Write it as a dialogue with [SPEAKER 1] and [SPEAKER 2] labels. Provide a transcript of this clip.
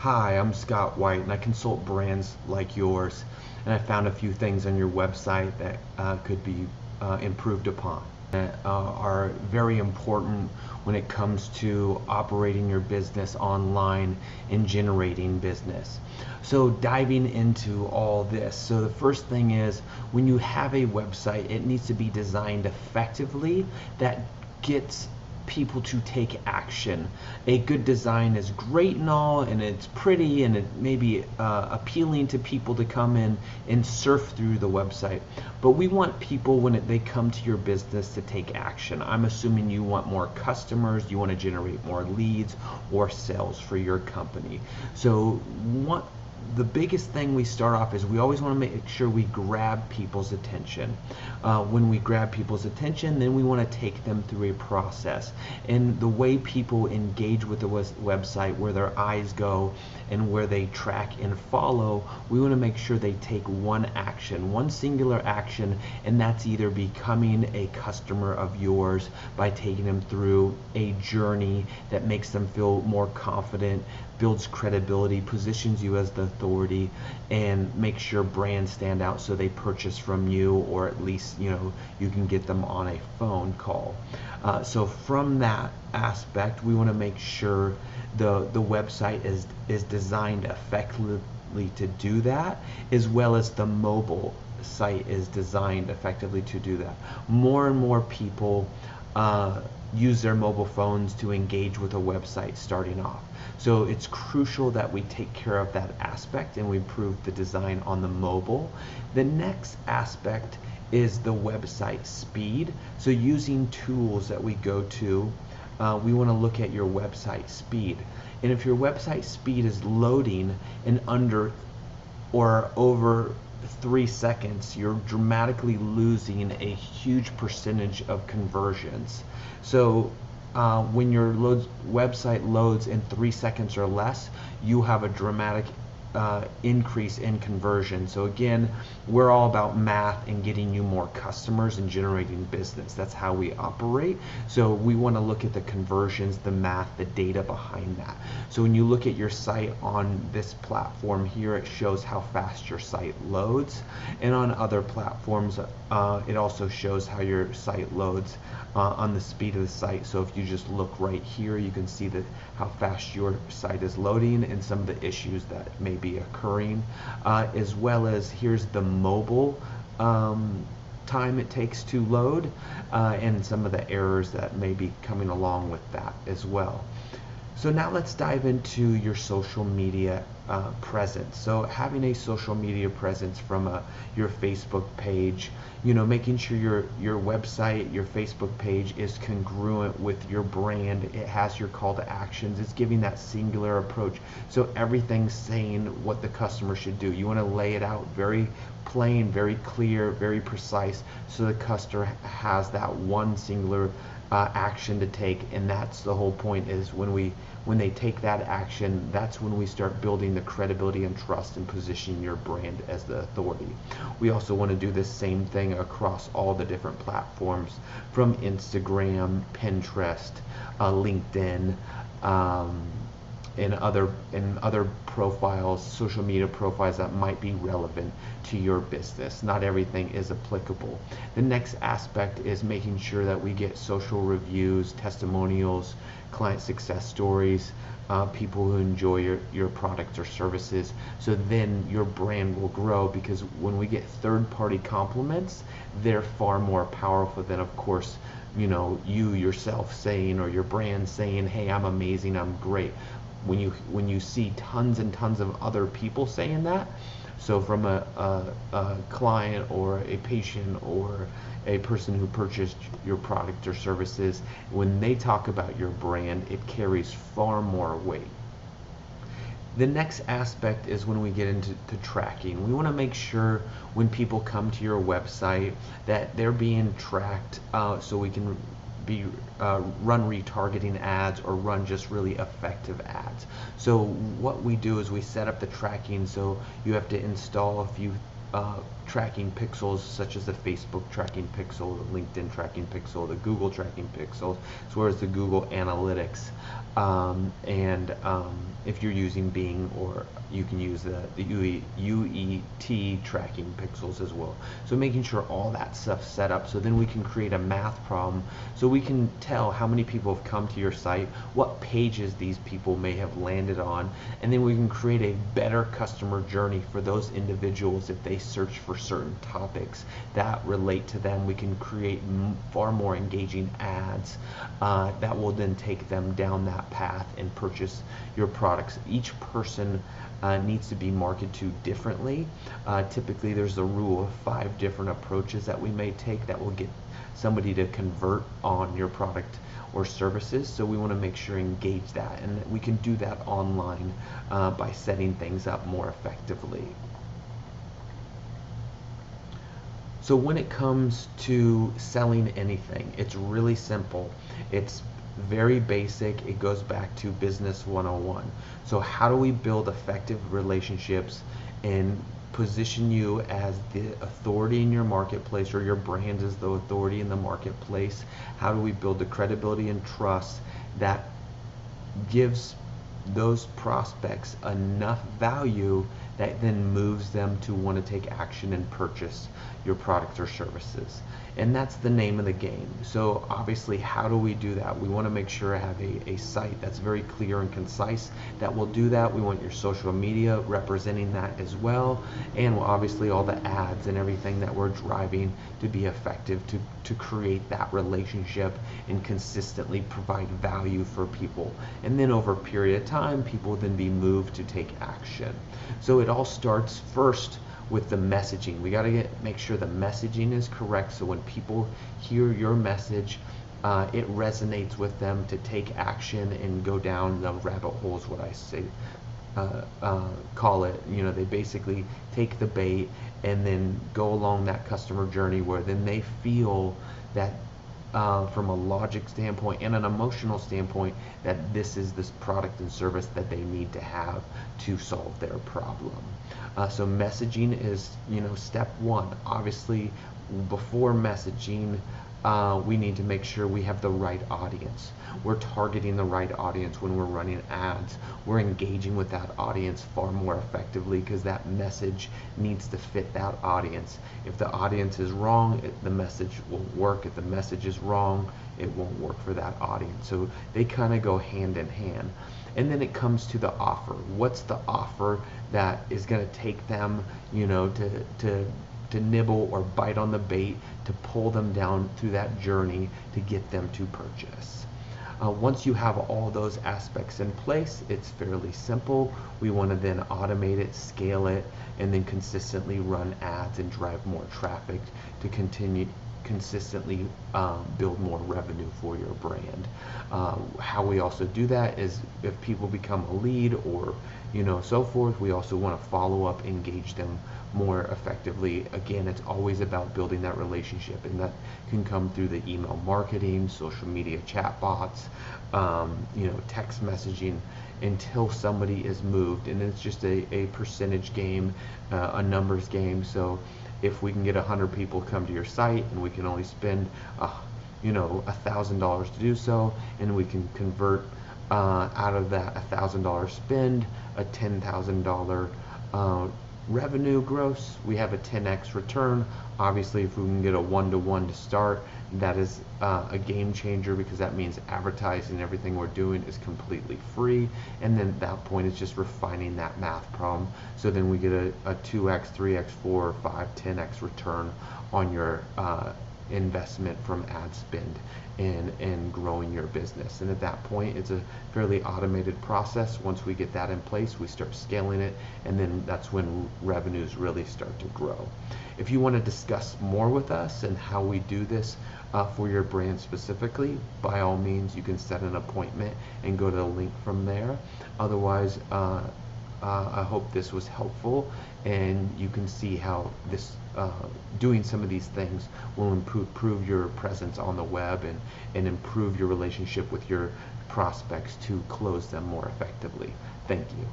[SPEAKER 1] Hi, I'm Scott White, and I consult brands like yours, and I found a few things on your website that could be improved upon, that are very important when it comes to operating your business online and generating business. So diving into all this, so the first thing is, when you have a website, it needs to be designed effectively that gets people to take action. A good design is great and all, and it's pretty, and it may be appealing to people to come in and surf through the website. But we want people, when they come to your business, to take action. I'm assuming you want more customers, you want to generate more leads or sales for your company. So the biggest thing we start off is we always want to make sure we grab people's attention. When we grab people's attention, then we want to take them through a process. And the way people engage with the website, where their eyes go and where they track and follow, we want to make sure they take one action, one singular action, and that's either becoming a customer of yours by taking them through a journey that makes them feel more confident, builds credibility, positions you as the authority, and makes sure brands stand out so they purchase from you, or at least you can get them on a phone call. So from that aspect, we want to make sure the website is designed effectively to do that, as well as the mobile site is designed effectively to do that. More and more people use their mobile phones to engage with a website starting off. So it's crucial that we take care of that aspect and we improve the design on the mobile. The next aspect is the website speed. So using tools that we go to, we want to look at your website speed. And if your website speed is loading in under or over 3 seconds, you're dramatically losing a huge percentage of conversions. So when your website loads in 3 seconds or less, you have a dramatic increase in conversion. So again, we're all about math and getting you more customers and generating business. That's how we operate. So we want to look at the conversions, the math, the data behind that. So when you look at your site on this platform here, it shows how fast your site loads, and on other platforms it also shows how your site loads on the speed of the site. So if you just look right here, you can see that how fast your site is loading and some of the issues that may be occurring, as well as here's the mobile time it takes to load, and some of the errors that may be coming along with that as well. So now let's dive into your social media presence. So having a social media presence from your Facebook page, making sure your website, your Facebook page is congruent with your brand. It has your call to actions. It's giving that singular approach. So everything's saying what the customer should do. You want to lay it out very plain, very clear, very precise, so the customer has that one singular action to take. And that's the whole point, is when they take that action, that's when we start building the credibility and trust and positioning your brand as the authority. We also want to do the same thing across all the different platforms, from Instagram, Pinterest, LinkedIn, and other profiles, social media profiles that might be relevant to your business. Not everything is applicable. The next aspect is making sure that we get social reviews, testimonials, client success stories, people who enjoy your products or services. So then your brand will grow, because when we get third-party compliments, they're far more powerful than, of course, you yourself saying, or your brand saying, hey, I'm amazing, I'm great. When you see tons and tons of other people saying that, so from a client or a patient or a person who purchased your product or services, when they talk about your brand, it carries far more weight. The next aspect is when we get into tracking. We want to make sure when people come to your website that they're being tracked, so we can run retargeting ads or run just really effective ads. So what we do is we set up the tracking. So you have to install a few tracking pixels, such as the Facebook tracking pixel, the LinkedIn tracking pixel, the Google tracking pixel, as well as the Google Analytics. If you're using Bing, or you can use the UET tracking pixels as well. So making sure all that stuff's set up, so then we can create a math problem, so we can tell how many people have come to your site, what pages these people may have landed on, and then we can create a better customer journey for those individuals. If they search for certain topics that relate to them, we can create far more engaging ads that will then take them down that path and purchase your products. Each person needs to be marketed to differently. Typically there's a rule of 5 different approaches that we may take that will get somebody to convert on your product or services. So we want to make sure engage that, and we can do that online by setting things up more effectively. So when it comes to selling anything, it's really simple. It's very basic. It goes back to business 101. So how do we build effective relationships and position you as the authority in your marketplace, or your brand as the authority in the marketplace? How do we build the credibility and trust that gives those prospects enough value that then moves them to want to take action and purchase your products or services? And that's the name of the game. So obviously, how do we do that? We want to make sure I have a site that's very clear and concise that will do that. We want your social media representing that as well, and obviously all the ads and everything that we're driving to be effective to create that relationship and consistently provide value for people. And then over a period of time, people will then be moved to take action. So it all starts first with the messaging. We got to make sure the messaging is correct, so when people hear your message, it resonates with them to take action and go down the rabbit holes, what I say call it. You know, they basically take the bait and then go along that customer journey, where then they feel that from a logic standpoint and an emotional standpoint, that this is this product and service that they need to have to solve their problem. So messaging is, step one. Obviously, before messaging, we need to make sure we have the right audience. We're targeting the right audience when we're running ads. We're engaging with that audience far more effectively, because that message needs to fit that audience. If the audience is wrong, the message won't work. If the message is wrong, it won't work for that audience. So they kind of go hand in hand. And then it comes to the offer. What's the offer that is going to take them, to nibble or bite on the bait, to pull them down through that journey to get them to purchase? Once you have all those aspects in place, it's fairly simple. We want to then automate it, scale it, and then consistently run ads and drive more traffic to consistently build more revenue for your brand. How we also do that is, if people become a lead or so forth, we also want to follow up, engage them more effectively. Again, it's always about building that relationship, and that can come through the email marketing, social media chat bots, text messaging, until somebody is moved. And it's just a percentage game, a numbers game. So if we can get 100 people come to your site, and we can only spend $1,000 to do so, and we can convert out of that $1,000 spend a $10,000 revenue gross, we have a 10x return. Obviously, if we can get a 1-to-1 to start, that is a game changer, because that means advertising, everything we're doing is completely free. And then at that point, it's just refining that math problem. So then we get a 2x, 3x, 4, 5, 10x return on your investment from ad spend and growing your business. And at that point, it's a fairly automated process. Once we get that in place, we start scaling it, and then that's when revenues really start to grow. If you want to discuss more with us and how we do this for your brand specifically, by all means, you can set an appointment and go to the link from there. Otherwise, I hope this was helpful, and you can see how this doing some of these things will improve your presence on the web and improve your relationship with your prospects to close them more effectively. Thank you.